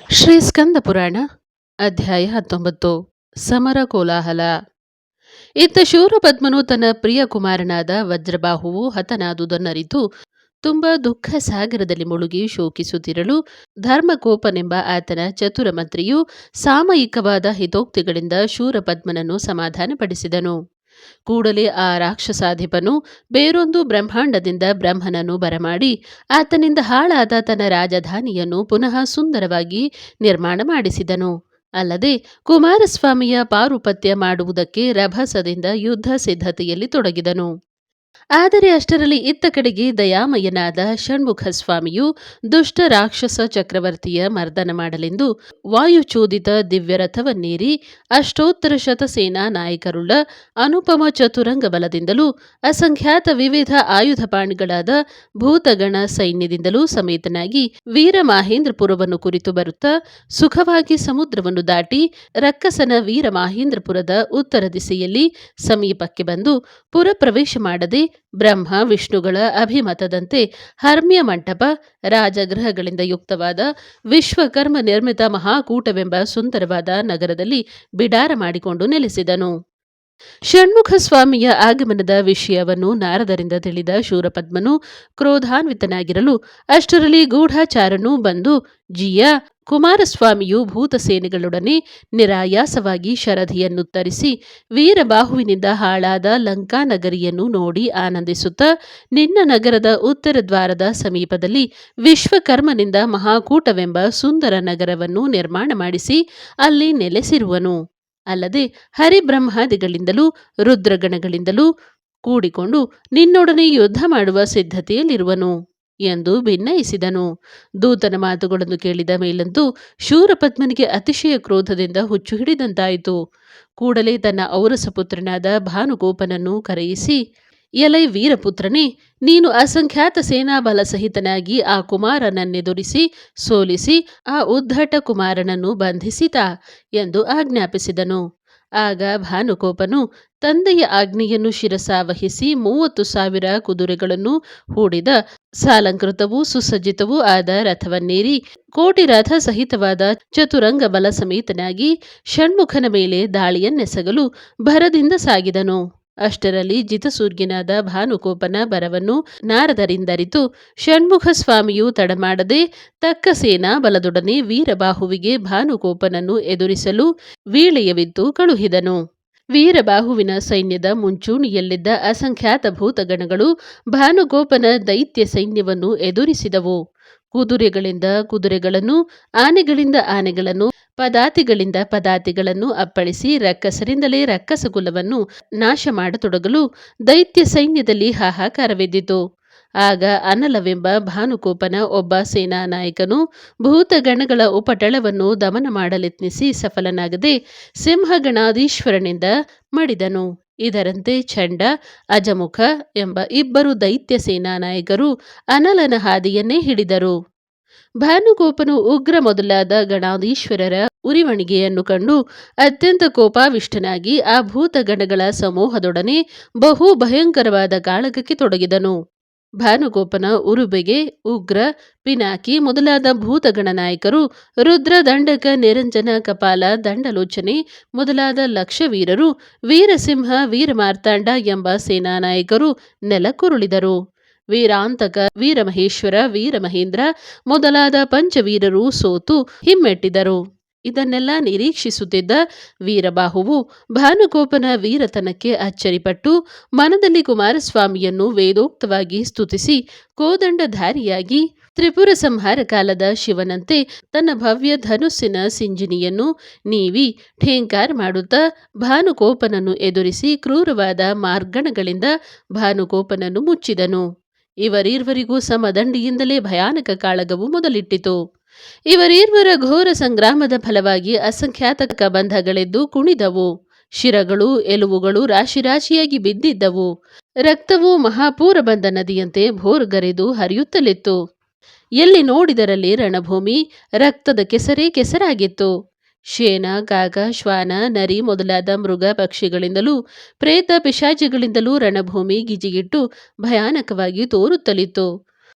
ಶ್ರೀ ಸ್ಕಂದ ಪುರಾಣ ಅಧ್ಯಾಯ 19 ಸಮರ ಕೋಲಾಹಲ. ಇತ್ತ ಶೂರಪದ್ಮನು ತನ್ನ ಪ್ರಿಯ ಕುಮಾರನಾದ ವಜ್ರಬಾಹುವು ಹತನಾದುದನ್ನರಿತು ತುಂಬ ದುಃಖ ಸಾಗರದಲ್ಲಿ ಮುಳುಗಿ ಶೋಕಿಸುತ್ತಿರಲು ಧರ್ಮಕೋಪನೆಂಬ ಆತನ ಚತುರ ಮಂತ್ರಿಯು ಸಾಮಯಿಕವಾದ ಹಿತೋಕ್ತಿಗಳಿಂದ ಶೂರಪದ್ಮನನ್ನು ಸಮಾಧಾನಪಡಿಸಿದನು. ಕೂಡಲೇ ಆ ರಾಕ್ಷಸಾಧಿಪನು ಬೇರೊಂದು ಬ್ರಹ್ಮಾಂಡದಿಂದ ಬ್ರಹ್ಮನನ್ನು ಬರಮಾಡಿ ಆತನಿಂದ ಹಾಳಾದ ತನ್ನ ರಾಜಧಾನಿಯನ್ನು ಪುನಃ ಸುಂದರವಾಗಿ ನಿರ್ಮಾಣ ಮಾಡಿಸಿದನು. ಅಲ್ಲದೆ ಕುಮಾರಸ್ವಾಮಿಯ ಪಾರುಪತ್ಯ ಮಾಡುವುದಕ್ಕೆ ರಭಸದಿಂದ ಯುದ್ಧ ಸಿದ್ಧತೆಯಲ್ಲಿ ತೊಡಗಿದನು. ಆದರೆ ಅಷ್ಟರಲ್ಲಿ ಇತ್ತ ಕಡೆಗೆ ದಯಾಮಯನಾದ ಷಣ್ಮುಖ ಸ್ವಾಮಿಯು ದುಷ್ಟ ರಾಕ್ಷಸ ಚಕ್ರವರ್ತಿಯ ಮರ್ದನ ಮಾಡಲೆಂದು ವಾಯುಚೋದಿತ ದಿವ್ಯರಥವನ್ನೇರಿ ಅಷ್ಟೋತ್ತರ ಶತಸೇನಾ ನಾಯಕರುಳ್ಳ ಅನುಪಮ ಚತುರಂಗ ಬಲದಿಂದಲೂ ಅಸಂಖ್ಯಾತ ವಿವಿಧ ಆಯುಧಪಾಣಿಗಳಾದ ಭೂತಗಣ ಸೈನ್ಯದಿಂದಲೂ ಸಮೇತನಾಗಿ ವೀರಮಾಹೇಂದ್ರಪುರವನ್ನು ಕುರಿತು ಬರುತ್ತಾ ಸುಖವಾಗಿ ಸಮುದ್ರವನ್ನು ದಾಟಿ ರಕ್ಕಸನ ವೀರಮಾಹೇಂದ್ರಪುರದ ಉತ್ತರ ದಿಸೆಯಲ್ಲಿ ಸಮೀಪಕ್ಕೆ ಬಂದು ಪುರ ಪ್ರವೇಶ ಮಾಡದೆ ಬ್ರಹ್ಮ ವಿಷ್ಣುಗಳ ಅಭಿಮತದಂತೆ ಹರ್ಮ್ಯ ಮಂಟಪ ರಾಜಗೃಹಗಳಿಂದ ಯುಕ್ತವಾದ ವಿಶ್ವಕರ್ಮ ನಿರ್ಮಿತ ಮಹಾಕೂಟವೆಂಬ ಸುಂದರವಾದ ನಗರದಲ್ಲಿ ಬಿಡಾರ ಮಾಡಿಕೊಂಡು ನೆಲೆಸಿದನು. ಷಣ್ಮುಖ ಸ್ವಾಮಿಯ ಆಗಮನದ ವಿಷಯವನ್ನು ನಾರದರಿಂದ ತಿಳಿದ ಶೂರಪದ್ಮನು ಕ್ರೋಧಾನ್ವಿತನಾಗಿರಲು ಅಷ್ಟರಲ್ಲಿ ಗೂಢಾಚಾರನು ಬಂದು ಜಿಯ ಕುಮಾರಸ್ವಾಮಿಯು ಭೂತಸೇನೆಗಳೊಡನೆ ನಿರಾಯಾಸವಾಗಿ ಶರಧಿಯನ್ನು ತರಿಸಿ ವೀರಬಾಹುವಿನಿಂದ ಹಾಳಾದ ಲಂಕಾನಗರಿಯನ್ನು ನೋಡಿ ಆನಂದಿಸುತ್ತಾ ನಿನ್ನ ನಗರದ ಉತ್ತರ ದ್ವಾರದ ಸಮೀಪದಲ್ಲಿ ವಿಶ್ವಕರ್ಮನಿಂದ ಮಹಾಕೂಟವೆಂಬ ಸುಂದರ ನಗರವನ್ನು ನಿರ್ಮಾಣ ಮಾಡಿಸಿ ಅಲ್ಲಿ ನೆಲೆಸಿರುವನು. ಅಲ್ಲದೆ ಹರಿಬ್ರಹ್ಮಾದಿಗಳಿಂದಲೂ ರುದ್ರಗಣಗಳಿಂದಲೂ ಕೂಡಿಕೊಂಡು ನಿನ್ನೊಡನೆ ಯುದ್ಧ ಮಾಡುವ ಸಿದ್ಧತೆಯಲ್ಲಿರುವನು ಎಂದು ಭಿನ್ನಯಿಸಿದನು. ದೂತನ ಮಾತುಗಳನ್ನು ಕೇಳಿದ ಮೇಲಂತೂ ಶೂರಪದ್ಮನಿಗೆ ಅತಿಶಯ ಕ್ರೋಧದಿಂದ ಹುಚ್ಚು ಹಿಡಿದಂತಾಯಿತು. ಕೂಡಲೇ ತನ್ನ ಔರಸಪುತ್ರನಾದ ಭಾನುಗೋಪನನ್ನು ಕರೆಯಿಸಿ, ಎಲೈ ವೀರಪುತ್ರನೇ, ನೀನು ಅಸಂಖ್ಯಾತ ಸೇನಾಬಲ ಸಹಿತನಾಗಿ ಆ ಕುಮಾರನನ್ನೆದುರಿಸಿ ಸೋಲಿಸಿ ಆ ಉದ್ಧಟ ಕುಮಾರನನ್ನು ಬಂಧಿಸಿತಾ ಎಂದು ಆಜ್ಞಾಪಿಸಿದನು. ಆಗ ಭಾನುಕೋಪನು ತಂದೆಯ ಆಜ್ಞೆಯನ್ನು ಶಿರಸಾವಹಿಸಿ 30,000 ಕುದುರೆಗಳನ್ನು ಹೂಡಿದ ಸಾಲಂಕೃತವೂ ಸುಸಜ್ಜಿತವೂ ಆದ ರಥವನ್ನೇರಿ ಕೋಟಿ ರಥ ಸಹಿತವಾದ ಚತುರಂಗ ಬಲ ಸಮೇತನಾಗಿ ಷಣ್ಮುಖನ ಮೇಲೆ ದಾಳಿಯನ್ನೆಸಗಲು ಭರದಿಂದ ಸಾಗಿದನು. ಅಷ್ಟರಲ್ಲಿ ಜಿತಸೂರ್ಯನಾದ ಭಾನುಕೋಪನ ಬರವನ್ನು ನಾರದರಿಂದರಿತು ಷಣ್ಮುಖ ಸ್ವಾಮಿಯು ತಡಮಾಡದೆ ತಕ್ಕ ಸೇನಾ ಬಲದೊಡನೆ ವೀರಬಾಹುವಿಗೆ ಭಾನುಕೋಪನನ್ನು ಎದುರಿಸಲು ವೀಳೆಯವಿದ್ದು ಕಳುಹಿದನು. ವೀರಬಾಹುವಿನ ಸೈನ್ಯದ ಮುಂಚೂಣಿಯಲ್ಲಿದ್ದ ಅಸಂಖ್ಯಾತ ಭೂತಗಣಗಳು ಭಾನುಗೋಪನ ದೈತ್ಯ ಸೈನ್ಯವನ್ನು ಎದುರಿಸಿದವು. ಕುದುರೆಗಳಿಂದ ಕುದುರೆಗಳನ್ನು, ಆನೆಗಳಿಂದ ಆನೆಗಳನ್ನು, ಪದಾತಿಗಳಿಂದ ಪದಾತಿಗಳನ್ನು ಅಪ್ಪಳಿಸಿ ರಕ್ಕಸರಿಂದಲೇ ರಕ್ಕಸಕುಲವನ್ನು ನಾಶ ಮಾಡತೊಡಗಲು ದೈತ್ಯ ಸೈನ್ಯದಲ್ಲಿ ಹಾಹಾಕಾರವೆದ್ದಿತು. ಆಗ ಅನಲವೆಂಬ ಭಾನುಕೋಪನ ಒಬ್ಬ ಸೇನಾ ನಾಯಕನು ಭೂತಗಣಗಳ ಉಪಟಳವನ್ನು ದಮನ ಮಾಡಲೆತ್ನಿಸಿ ಸಫಲನಾಗದೆ ಸಿಂಹಗಣಾಧೀಶ್ವರನಿಂದ ಮಡಿದನು. ಇದರಂತೆ ಚಂಡ, ಅಜಮುಖ ಎಂಬ ಇಬ್ಬರು ದೈತ್ಯ ಸೇನಾ ನಾಯಕರು ಅನಲನ ಹಾದಿಯನ್ನೇ ಹಿಡಿದರು. ಭಾನುಗೋಪನು ಉಗ್ರ ಮೊದಲಾದ ಗಣಾಧೀಶ್ವರರ ಉರಿವಣಿಗೆಯನ್ನು ಕಂಡು ಅತ್ಯಂತ ಕೋಪಾವಿಷ್ಟನಾಗಿ ಆ ಭೂತಗಣಗಳ ಸಮೂಹದೊಡನೆ ಬಹು ಭಯಂಕರವಾದ ಕಾಳಗಕ್ಕೆ ತೊಡಗಿದನು. ಭಾನುಗೋಪನ ಉರುಬೆಗೆ ಉಗ್ರ, ಪಿನಾಕಿ ಮೊದಲಾದ ಭೂತಗಣ ನಾಯಕರು, ರುದ್ರ, ದಂಡಕ, ನಿರಂಜನ, ಕಪಾಲ, ದಂಡಲೋಚನೆ ಮೊದಲಾದ ಲಕ್ಷವೀರರು, ವೀರಸಿಂಹ, ವೀರಮಾರ್ತಾಂಡ ಎಂಬ ಸೇನಾ ನಾಯಕರು ನೆಲಕ್ಕುರುಳಿದರು. ವೀರಾಂತಕ, ವೀರಮಹೇಶ್ವರ, ವೀರಮಹೇಂದ್ರ ಮೊದಲಾದ ಪಂಚವೀರರು ಸೋತು ಹಿಮ್ಮೆಟ್ಟಿದರು. ಇದನ್ನೆಲ್ಲ ನಿರೀಕ್ಷಿಸುತ್ತಿದ್ದ ವೀರಬಾಹುವು ಭಾನುಗೋಪನ ವೀರತನಕ್ಕೆ ಅಚ್ಚರಿಪಟ್ಟು ಮನದಲ್ಲಿ ಕುಮಾರಸ್ವಾಮಿಯನ್ನು ವೇದೋಕ್ತವಾಗಿ ಸ್ತುತಿಸಿ ಕೋದಂಡಧಾರಿಯಾಗಿ ತ್ರಿಪುರ ಸಂಹಾರ ಕಾಲದ ಶಿವನಂತೆ ತನ್ನ ಭವ್ಯ ಧನುಸ್ಸಿನ ಸಿಂಜಿನಿಯನ್ನು ನೀವಿ ಠೇಂಕಾರ ಮಾಡುತ್ತಾ ಭಾನುಕೋಪನನ್ನು ಎದುರಿಸಿ ಕ್ರೂರವಾದ ಮಾರ್ಗಣಗಳಿಂದ ಭಾನುಕೋಪನನ್ನು ಮುಚ್ಚಿದನು. ಇವರೀರ್ವರಿಗೂ ಸಮದಂಡಿಯಿಂದಲೇ ಭಯಾನಕ ಕಾಳಗವು ಮೊದಲಿಟ್ಟಿತು. ಇವರೀರ್ವರ ಘೋರ ಸಂಗ್ರಾಮದ ಫಲವಾಗಿ ಅಸಂಖ್ಯಾತ ಬಂಧಗಳೆದ್ದು ಕುಣಿದವು. ಶಿರಗಳು, ಎಲುಬುಗಳು ರಾಶಿ ರಾಶಿಯಾಗಿ ಬಿದ್ದಿದ್ದವು. ರಕ್ತವು ಮಹಾಪೂರ ಬಂದ ನದಿಯಂತೆ ಭೋರ್ಗರೆದು ಹರಿಯುತ್ತಲಿತ್ತು. ಎಲ್ಲಿ ನೋಡಿದರಲ್ಲಿ ರಣಭೂಮಿ, ರಕ್ತದ ಕೆಸರೇ ಕೆಸರಾಗಿತ್ತು. ಶೇನ, ಕಾಗ, ಶ್ವಾನ, ನರಿ ಮೊದಲಾದ ಮೃಗ ಪಕ್ಷಿಗಳಿಂದಲೂ ಪ್ರೇತ ಪಿಶಾಚಿಗಳಿಂದಲೂ ರಣಭೂಮಿ ಗಿಜಿಗಿಟ್ಟು ಭಯಾನಕವಾಗಿ ತೋರುತ್ತಲಿತ್ತು.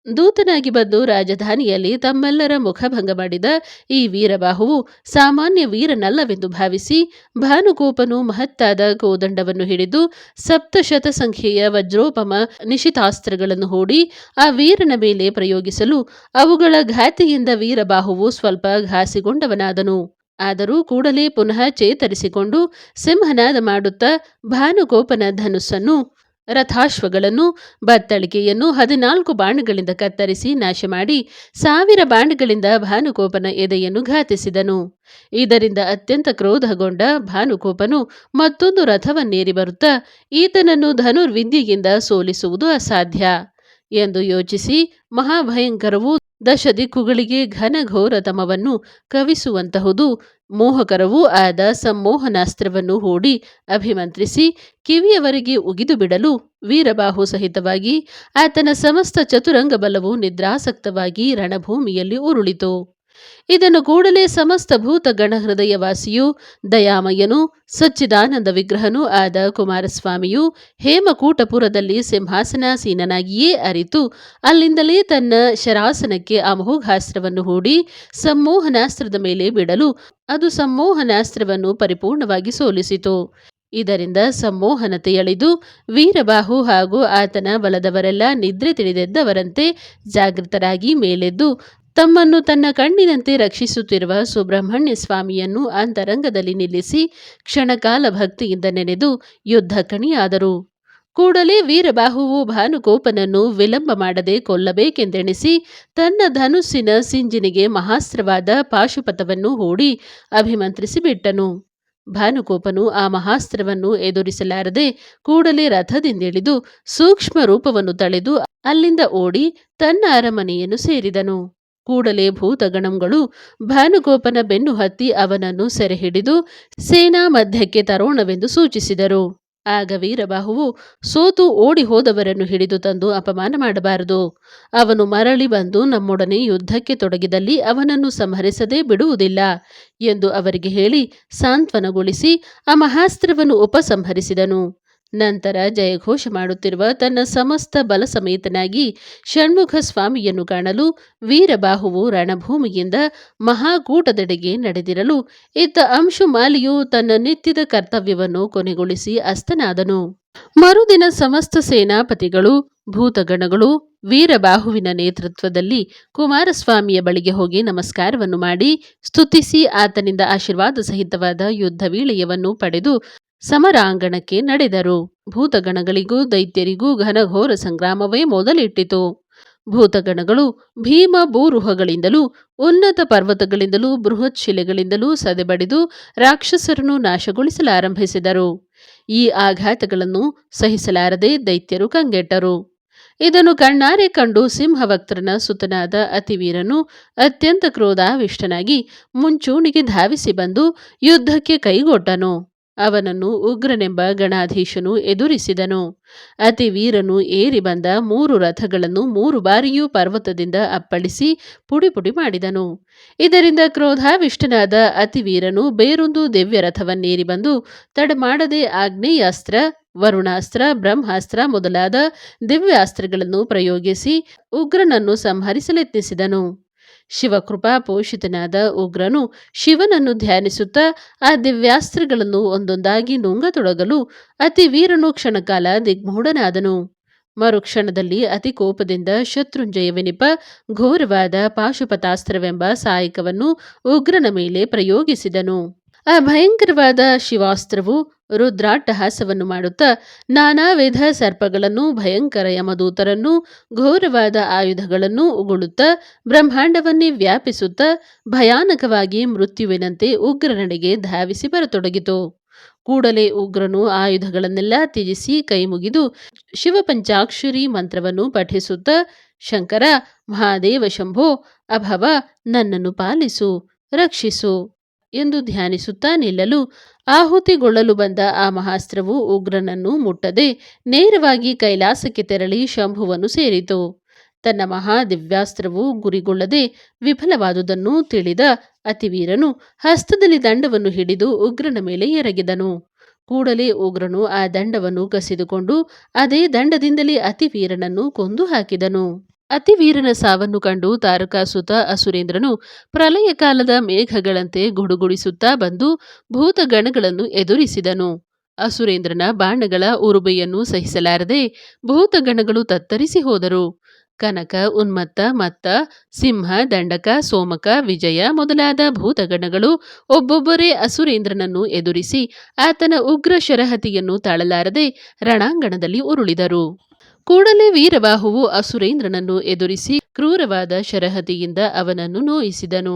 ದೂತನಾಗಿ ಬಂದು ರಾಜಧಾನಿಯಲ್ಲಿ ತಮ್ಮೆಲ್ಲರ ಮುಖಭಂಗ ಮಾಡಿದ ಈ ವೀರಬಾಹುವು ಸಾಮಾನ್ಯ ವೀರನಲ್ಲವೆಂದು ಭಾವಿಸಿ ಭಾನುಗೋಪನು ಮಹತ್ತಾದ ಕೋದಂಡವನ್ನು ಹಿಡಿದು ಸಪ್ತಶತ ಸಂಖ್ಯೆಯ ವಜ್ರೋಪಮ ನಿಶಿತಾಸ್ತ್ರಗಳನ್ನು ಹೂಡಿ ಆ ವೀರನ ಮೇಲೆ ಪ್ರಯೋಗಿಸಲು ಅವುಗಳ ಘಾತಿಯಿಂದ ವೀರಬಾಹುವು ಸ್ವಲ್ಪ ಘಾಸಿಗೊಂಡವನಾದನು. ಆದರೂ ಕೂಡಲೇ ಪುನಃ ಚೇತರಿಸಿಕೊಂಡು ಸಿಂಹನಾದ ಮಾಡುತ್ತಾ ಭಾನುಗೋಪನ ಧನುಸ್ಸನ್ನು, ರಥಾಶ್ವಗಳನ್ನು, ಬತ್ತಳಿಕೆಯನ್ನು 14 ಬಾಣಗಳಿಂದ ಕತ್ತರಿಸಿ ನಾಶಮಾಡಿ 1000 ಬಾಣಗಳಿಂದ ಭಾನುಕೋಪನ ಎದೆಯನ್ನು ಘಾತಿಸಿದನು. ಇದರಿಂದ ಅತ್ಯಂತ ಕ್ರೋಧಗೊಂಡ ಭಾನುಕೋಪನು ಮತ್ತೊಂದು ರಥವನ್ನೇರಿ ಬರುತ್ತಾ ಈತನನ್ನು ಧನುರ್ವಿದ್ಯೆಯಿಂದ ಸೋಲಿಸುವುದು ಅಸಾಧ್ಯ ಎಂದು ಯೋಚಿಸಿ ಮಹಾಭಯಂಕರವೂ ದಶದಿಕ್ಕುಗಳಿಗೆ ಘನಘೋರತಮವನ್ನು ಕವಿಸುವಂತಹುದು ಮೋಹಕರವೂ ಆದ ಸಮ್ಮೋಹನಾಸ್ತ್ರವನ್ನು ಹೂಡಿ ಅಭಿಮಂತ್ರಿಸಿ ಕಿವಿಯವರೆಗೆ ಉಗಿದು ಬಿಡಲು ವೀರಬಾಹು ಸಹಿತವಾಗಿ ಆತನ ಸಮಸ್ತ ಚತುರಂಗ ಬಲವು ನಿದ್ರಾಸಕ್ತವಾಗಿ ರಣಭೂಮಿಯಲ್ಲಿ ಉರುಳಿತು. ಇದನ್ನು ಕೂಡಲೇ ಸಮಸ್ತ ಭೂತ ಗಣಹೃದಯವಾಸಿಯೂ ದಯಾಮಯನೂ ಸಚ್ಚಿದಾನಂದ ವಿಗ್ರಹನೂ ಆದ ಕುಮಾರಸ್ವಾಮಿಯು ಹೇಮಕೂಟಪುರದಲ್ಲಿ ಸಿಂಹಾಸನಾಸೀನನಾಗಿಯೇ ಅರಿತು ಅಲ್ಲಿಂದಲೇ ತನ್ನ ಶರಾಸನಕ್ಕೆ ಅಮೋಘಾಸ್ತ್ರವನ್ನು ಹೂಡಿ ಸಮ್ಮೋಹನಾಸ್ತ್ರದ ಮೇಲೆ ಬಿಡಲು ಅದು ಸಮ್ಮೋಹನಾಸ್ತ್ರವನ್ನು ಪರಿಪೂರ್ಣವಾಗಿ ಸೋಲಿಸಿತು. ಇದರಿಂದ ಸಮ್ಮೋಹನತೆಯಳಿದು ವೀರಬಾಹು ಹಾಗೂ ಆತನ ಬಲದವರೆಲ್ಲ ನಿದ್ರೆ ತಿಳಿದೆದ್ದವರಂತೆ ಜಾಗೃತರಾಗಿ ಮೇಲೆದ್ದು ತಮ್ಮನ್ನು ತನ್ನ ಕಣ್ಣಿನಂತೆ ರಕ್ಷಿಸುತ್ತಿರುವ ಸುಬ್ರಹ್ಮಣ್ಯ ಸ್ವಾಮಿಯನ್ನು ಅಂತರಂಗದಲ್ಲಿ ನಿಲ್ಲಿಸಿ ಕ್ಷಣಕಾಲ ಭಕ್ತಿಯಿಂದ ನೆನೆದು ಯುದ್ಧಕಣಿಯಾದರು. ಕೂಡಲೇ ವೀರಬಾಹುವು ಭಾನುಕೋಪನನ್ನು ವಿಳಂಬ ಮಾಡದೆ ಕೊಲ್ಲಬೇಕೆಂದೆಣಿಸಿ ತನ್ನ ಧನುಸ್ಸಿನ ಸಿಂಜಿನಿಗೆ ಮಹಾಸ್ತ್ರವಾದ ಪಾಶುಪತವನ್ನು ಹೂಡಿ ಅಭಿಮಂತ್ರಿಸಿ ಬಿಟ್ಟನು. ಭಾನುಕೋಪನು ಆ ಮಹಾಸ್ತ್ರವನ್ನು ಎದುರಿಸಲಾರದೆ ಕೂಡಲೇ ರಥದಿಂದಿಳಿದು ಸೂಕ್ಷ್ಮ ರೂಪವನ್ನು ತಳೆದು ಅಲ್ಲಿಂದ ಓಡಿ ತನ್ನ ಅರಮನೆಯನ್ನು ಸೇರಿದನು. ಕೂಡಲೇ ಭೂತಗಣಗಳು ಭಾನುಗೋಪನ ಬೆನ್ನು ಹತ್ತಿ ಅವನನ್ನು ಸೆರೆ ಹಿಡಿದು ಸೇನಾ ಮಧ್ಯಕ್ಕೆ ತರೋಣವೆಂದು ಸೂಚಿಸಿದರು. ಆಗ ವೀರಬಾಹುವು ಸೋತು ಓಡಿ ಹೋದವರನ್ನು ಹಿಡಿದು ತಂದು ಅಪಮಾನ ಮಾಡಬಾರದು. ಅವನು ಮರಳಿ ಬಂದು ನಮ್ಮೊಡನೆ ಯುದ್ಧಕ್ಕೆ ತೊಡಗಿದಲ್ಲಿ ಅವನನ್ನು ಸಂಹರಿಸದೇ ಬಿಡುವುದಿಲ್ಲ ಎಂದು ಅವರಿಗೆ ಹೇಳಿ ಸಾಂತ್ವನಗೊಳಿಸಿ ಆ ಮಹಾಸ್ತ್ರವನ್ನು ಉಪಸಂಹರಿಸಿದನು. ನಂತರ ಜಯಘೋಷ ಮಾಡುತ್ತಿರುವ ತನ್ನ ಸಮಸ್ತ ಬಲ ಸಮೇತನಾಗಿ ಷಣ್ಮುಖ ಸ್ವಾಮಿಯನ್ನು ಕಾಣಲು ವೀರಬಾಹುವು ರಣಭೂಮಿಯಿಂದ ಮಹಾಕೂಟದೆಡೆಗೆ ನಡೆದಿರಲು ಇತ್ತ ಅಂಶುಮಾಲಿಯು ತನ್ನ ನಿತ್ಯದ ಕರ್ತವ್ಯವನ್ನು ಕೊನೆಗೊಳಿಸಿ ಅಸ್ತನಾದನು. ಮರುದಿನ ಸಮಸ್ತ ಸೇನಾಪತಿಗಳು ಭೂತಗಣಗಳು ವೀರಬಾಹುವಿನ ನೇತೃತ್ವದಲ್ಲಿ ಕುಮಾರಸ್ವಾಮಿಯ ಬಳಿಗೆ ಹೋಗಿ ನಮಸ್ಕಾರವನ್ನು ಮಾಡಿ ಸ್ತುತಿಸಿ ಆತನಿಂದ ಆಶೀರ್ವಾದ ಸಹಿತವಾದ ಯುದ್ಧ ವೀಳೆಯವನ್ನು ಪಡೆದು ಸಮರಾಂಗಣಕ್ಕೆ ನಡೆದರು. ಭೂತಗಣಗಳಿಗೂ ದೈತ್ಯರಿಗೂ ಘನಘೋರ ಸಂಗ್ರಾಮವೇ ಮೊದಲಿಟ್ಟಿತು. ಭೂತಗಣಗಳು ಭೀಮ ಭೂರುಹಗಳಿಂದಲೂ ಉನ್ನತ ಪರ್ವತಗಳಿಂದಲೂ ಬೃಹತ್ ಶಿಲೆಗಳಿಂದಲೂ ಸದೆಬಡಿದು ರಾಕ್ಷಸರನ್ನು ನಾಶಗೊಳಿಸಲಾರಂಭಿಸಿದರು. ಈ ಆಘಾತಗಳನ್ನು ಸಹಿಸಲಾರದೆ ದೈತ್ಯರು ಕಂಗೆಟ್ಟರು. ಇದನ್ನು ಕಣ್ಣಾರೆ ಕಂಡು ಸಿಂಹವಕ್ತ್ರನ ಸುತನಾದ ಅತಿವೀರನು ಅತ್ಯಂತ ಕ್ರೋಧಾವಿಷ್ಟನಾಗಿ ಮುಂಚೂಣಿಗೆ ಧಾವಿಸಿ ಬಂದು ಯುದ್ಧಕ್ಕೆ ಕೈಗೊಟ್ಟನು. ಅವನನ್ನು ಉಗ್ರನೆಂಬ ಗಣಾಧೀಶನು ಎದುರಿಸಿದನು. ಅತಿವೀರನು ಏರಿ ಬಂದ 3 ರಥಗಳನ್ನು 3 ಬಾರಿಯೂ ಪರ್ವತದಿಂದ ಅಪ್ಪಳಿಸಿ ಪುಡಿ ಪುಡಿ ಮಾಡಿದನು. ಇದರಿಂದ ಕ್ರೋಧಾವಿಷ್ಟನಾದ ಅತಿವೀರನು ಬೇರೊಂದು ದಿವ್ಯ ರಥವನ್ನೇರಿ ಬಂದು ತಡಮಾಡದೆ ಆಗ್ನೇಯಾಸ್ತ್ರ, ವರುಣಾಸ್ತ್ರ, ಬ್ರಹ್ಮಾಸ್ತ್ರ ಮೊದಲಾದ ದಿವ್ಯಾಸ್ತ್ರಗಳನ್ನು ಪ್ರಯೋಗಿಸಿ ಉಗ್ರನನ್ನು ಸಂಹರಿಸಲೆತ್ನಿಸಿದನು. ಶಿವಕೃಪಾ ಪೋಷಿತನಾದ ಉಗ್ರನು ಶಿವನನ್ನು ಧ್ಯಾನಿಸುತ್ತಾ ಆ ದಿವ್ಯಾಸ್ತ್ರಗಳನ್ನು ಒಂದೊಂದಾಗಿ ನುಂಗತೊಡಗಲು ಅತಿವೀರನು ಕ್ಷಣಕಾಲ ದಿಗ್ಮೂಢನಾದನು. ಮರುಕ್ಷಣದಲ್ಲಿ ಅತಿ ಕೋಪದಿಂದ ಶತ್ರುಂಜಯವೆನಿಪ ಘೋರವಾದ ಪಾಶುಪತಾಸ್ತ್ರವೆಂಬ ಸಾಯಕವನ್ನು ಉಗ್ರನ ಮೇಲೆ ಪ್ರಯೋಗಿಸಿದನು. ಆ ಭಯಂಕರವಾದ ಶಿವಾಸ್ತ್ರವು ರುದ್ರಾಟ್ಟಹಾಸವನ್ನು ಮಾಡುತ್ತಾ ನಾನಾ ವಿಧ ಸರ್ಪಗಳನ್ನು, ಭಯಂಕರ ಯಮದೂತರನ್ನು, ಘೋರವಾದ ಆಯುಧಗಳನ್ನು ಉಗುಳುತ್ತಾ ಬ್ರಹ್ಮಾಂಡವನ್ನೇ ವ್ಯಾಪಿಸುತ್ತಾ ಭಯಾನಕವಾಗಿ ಮೃತ್ಯುವಿನಂತೆ ಉಗ್ರನೆಡೆಗೆ ಧಾವಿಸಿ ಬರತೊಡಗಿತು. ಕೂಡಲೇ ಉಗ್ರನು ಆಯುಧಗಳನ್ನೆಲ್ಲ ತ್ಯಜಿಸಿ ಕೈಮುಗಿದು ಶಿವಪಂಚಾಕ್ಷರಿ ಮಂತ್ರವನ್ನು ಪಠಿಸುತ್ತಾ ಶಂಕರ, ಮಹಾದೇವ ಶಂಭೋ, ಅಭವ, ನನ್ನನ್ನು ಪಾಲಿಸು, ರಕ್ಷಿಸು ಎಂದು ಧ್ಯಾನಿಸುತ್ತಾ ನಿಲ್ಲಲು ಆಹುತಿಗೊಳ್ಳಲು ಬಂದ ಆ ಮಹಾಸ್ತ್ರವು ಉಗ್ರನನ್ನು ಮುಟ್ಟದೆ ನೇರವಾಗಿ ಕೈಲಾಸಕ್ಕೆ ತೆರಳಿ ಶಂಭುವನ್ನು ಸೇರಿತು. ತನ್ನ ಮಹಾದಿವ್ಯಾಸ್ತ್ರವು ಗುರಿಗೊಳ್ಳದೆ ವಿಫಲವಾದುದನ್ನು ತಿಳಿದ ಅತಿವೀರನು ಹಸ್ತದಲ್ಲಿ ದಂಡವನ್ನು ಹಿಡಿದು ಉಗ್ರನ ಮೇಲೆ ಎರಗಿದನು. ಕೂಡಲೇ ಉಗ್ರನು ಆ ದಂಡವನ್ನು ಕಸಿದುಕೊಂಡು ಅದೇ ದಂಡದಿಂದಲೇ ಅತಿವೀರನನ್ನು ಕೊಂದು ಹಾಕಿದನು. ಅತಿವೀರನ ಸಾವನ್ನು ಕಂಡು ತಾರಕಾಸುತ ಅಸುರೇಂದ್ರನು ಪ್ರಳಯ ಕಾಲದ ಮೇಘಗಳಂತೆ ಗುಡುಗುಡಿಸುತ್ತಾ ಬಂದು ಭೂತಗಣಗಳನ್ನು ಎದುರಿಸಿದನು. ಅಸುರೇಂದ್ರನ ಬಾಣಗಳ ಉರುಬೆಯನ್ನು ಸಹಿಸಲಾರದೆ ಭೂತಗಣಗಳು ತತ್ತರಿಸಿ ಹೋದರು. ಕನಕ, ಉನ್ಮತ್ತ, ಮತ್ತ, ಸಿಂಹ, ದಂಡಕ, ಸೋಮಕ, ವಿಜಯ ಮೊದಲಾದ ಭೂತಗಣಗಳು ಒಬ್ಬೊಬ್ಬರೇ ಅಸುರೇಂದ್ರನನ್ನು ಎದುರಿಸಿ ಆತನ ಉಗ್ರ ಶರಹತಿಯನ್ನು ತಾಳಲಾರದೆ ರಣಾಂಗಣದಲ್ಲಿ ಉರುಳಿದರು. ಕೂಡಲೇ ವೀರಬಾಹುವು ಅಸುರೇಂದ್ರನನ್ನು ಎದುರಿಸಿ ಕ್ರೂರವಾದ ಶರಹತಿಯಿಂದ ಅವನನ್ನು ನೋಯಿಸಿದನು.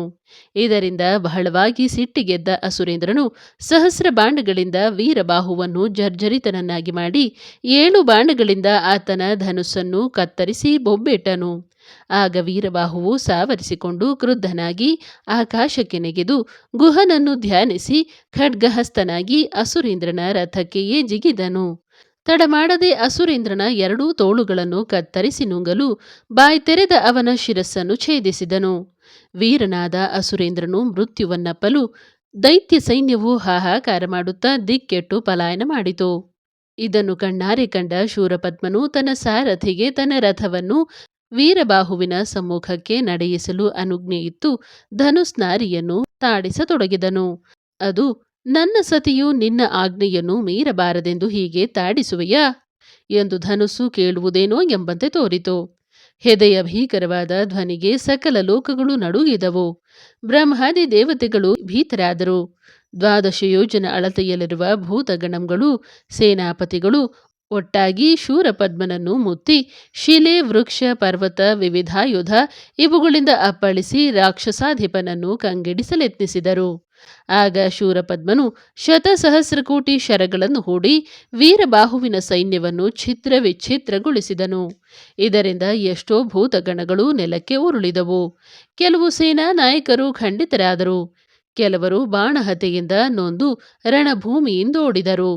ಇದರಿಂದ ಬಹಳವಾಗಿ ಸಿಟ್ಟಿಗೆದ್ದ ಅಸುರೇಂದ್ರನು ಸಹಸ್ರ ಬಾಣಗಳಿಂದ ವೀರಬಾಹುವನ್ನು ಜರ್ಜರಿತನನ್ನಾಗಿ ಮಾಡಿ 7 ಬಾಣಗಳಿಂದ ಆತನ ಧನುಸ್ಸನ್ನು ಕತ್ತರಿಸಿ ಬೊಬ್ಬೆಟ್ಟನು. ಆಗ ವೀರಬಾಹುವು ಸಾವರಿಸಿಕೊಂಡು ಕ್ರುದ್ಧನಾಗಿ ಆಕಾಶಕ್ಕೆ ನೆಗೆದು ಗುಹನನ್ನು ಧ್ಯಾನಿಸಿ ಖಡ್ಗಹಸ್ತನಾಗಿ ಅಸುರೇಂದ್ರನ ರಥಕ್ಕೆಯೇ ಜಿಗಿದನು. ತಡಮಾಡದೆ ಅಸುರೇಂದ್ರನ 2 ತೋಳುಗಳನ್ನು ಕತ್ತರಿಸಿ ನುಂಗಲು ಬಾಯಿ ತೆರೆದ ಅವನ ಶಿರಸ್ಸನ್ನು ಛೇದಿಸಿದನು. ವೀರನಾದ ಅಸುರೇಂದ್ರನು ಮೃತ್ಯುವನ್ನಪ್ಪಲು ದೈತ್ಯ ಸೈನ್ಯವು ಹಾಹಾಕಾರ ಮಾಡುತ್ತಾ ದಿಕ್ಕೆಟ್ಟು ಪಲಾಯನ ಮಾಡಿತು. ಇದನ್ನು ಕಣ್ಣಾರೆ ಕಂಡ ಶೂರಪದ್ಮನು ತನ್ನ ಸಾರಥಿಗೆ ತನ್ನ ರಥವನ್ನು ವೀರಬಾಹುವಿನ ಸಮ್ಮುಖಕ್ಕೆ ನಡೆಯಿಸಲು ಅನುಜ್ಞೆಯಿತ್ತು ಧನುಸ್ನಾರಿಯನ್ನು ತಾಡಿಸತೊಡಗಿದನು. ಅದು, ನನ್ನ ಸತಿಯು ನಿನ್ನ ಆಜ್ಞೆಯನ್ನು ಮೀರಬಾರದೆಂದು ಹೀಗೆ ತಾಡಿಸುವೆಯಾ ಎಂದು ಧನುಸ್ಸು ಕೇಳುವುದೇನೋ ಎಂಬಂತೆ ತೋರಿತು. ಹೆದೆಯ ಭೀಕರವಾದ ಧ್ವನಿಗೆ ಸಕಲ ಲೋಕಗಳು ನಡುಗಿದವು. ಬ್ರಹ್ಮಾದಿ ದೇವತೆಗಳು ಭೀತರಾದರು. 12 ಯೋಜನ ಅಳತೆಯಲ್ಲಿರುವ ಭೂತಗಣಗಳು ಸೇನಾಪತಿಗಳು ಒಟ್ಟಾಗಿ ಶೂರಪದ್ಮನನ್ನು ಮುತ್ತಿ ಶಿಲೆ, ವೃಕ್ಷ, ಪರ್ವತ, ವಿವಿಧಾಯುಧ ಇವುಗಳಿಂದ ಅಪ್ಪಳಿಸಿ ರಾಕ್ಷಸಾಧಿಪನನ್ನು ಕಂಗೆಡಿಸಲೆತ್ನಿಸಿದರು. ಆಗ ಶೂರಪದ್ಮನು ಶತಸಹಸ್ರಕೋಟಿ ಶರಗಳನ್ನು ಹೂಡಿ ವೀರಬಾಹುವಿನ ಸೈನ್ಯವನ್ನು ಛಿದ್ರ ವಿಚ್ಛಿದ್ರಗೊಳಿಸಿದನು. ಇದರಿಂದ ಎಷ್ಟೋ ಭೂತಗಣಗಳು ನೆಲಕ್ಕೆ ಉರುಳಿದವು. ಕೆಲವು ಸೇನಾ ನಾಯಕರು ಖಂಡಿತರಾದರು. ಕೆಲವರು ಬಾಣಹತೆಯಿಂದ ನೊಂದು ರಣಭೂಮಿಯಿಂದೋಡಿದರು.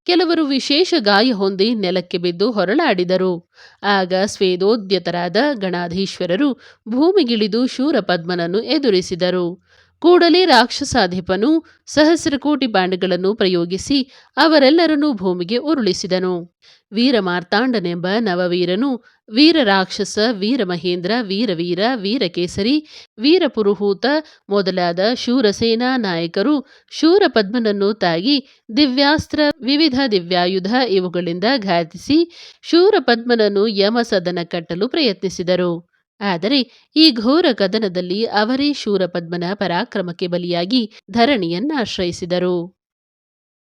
ಕೆಲವರು ವಿಶೇಷ ಗಾಯ ಹೊಂದಿ ನೆಲಕ್ಕೆ ಬಿದ್ದು ಹೊರಳಾಡಿದರು. ಆಗ ಸ್ವೇದೋದ್ಯತರಾದ ಗಣಾಧೀಶ್ವರರು ಭೂಮಿಗಿಳಿದು ಶೂರಪದ್ಮನನ್ನು ಎದುರಿಸಿದರು. ಕೂಡಲೇ ರಾಕ್ಷಸಾಧಿಪನು ಸಹಸ್ರಕೋಟಿ ಬಾಣಗಳನ್ನು ಪ್ರಯೋಗಿಸಿ ಅವರೆಲ್ಲರನ್ನೂ ಭೂಮಿಗೆ ಉರುಳಿಸಿದನು. ವೀರಮಾರ್ತಾಂಡನೆಂಬ ನವವೀರನು ವೀರರಾಕ್ಷಸ, ವೀರಮಹೇಂದ್ರ, ವೀರವೀರ, ವೀರಕೇಸರಿ, ವೀರಪುರುಹೂತ ಮೊದಲಾದ ಶೂರಸೇನಾ ನಾಯಕರು ಶೂರಪದ್ಮನನ್ನು ತಾಗಿ ದಿವ್ಯಾಸ್ತ್ರ, ವಿವಿಧ ದಿವ್ಯಾಯುಧ ಇವುಗಳಿಂದ ಘಾತಿಸಿ ಶೂರಪದ್ಮನನ್ನು ಯಮಸದನ ಕಟ್ಟಲು ಪ್ರಯತ್ನಿಸಿದರು. ಆದರೆ ಈ ಘೋರ ಕದನದಲ್ಲಿ ಅವರೇ ಶೂರಪದ್ಮನ ಪರಾಕ್ರಮಕ್ಕೆ ಬಲಿಯಾಗಿ ಧರಣಿಯನ್ನಾಶ್ರಯಿಸಿದರು.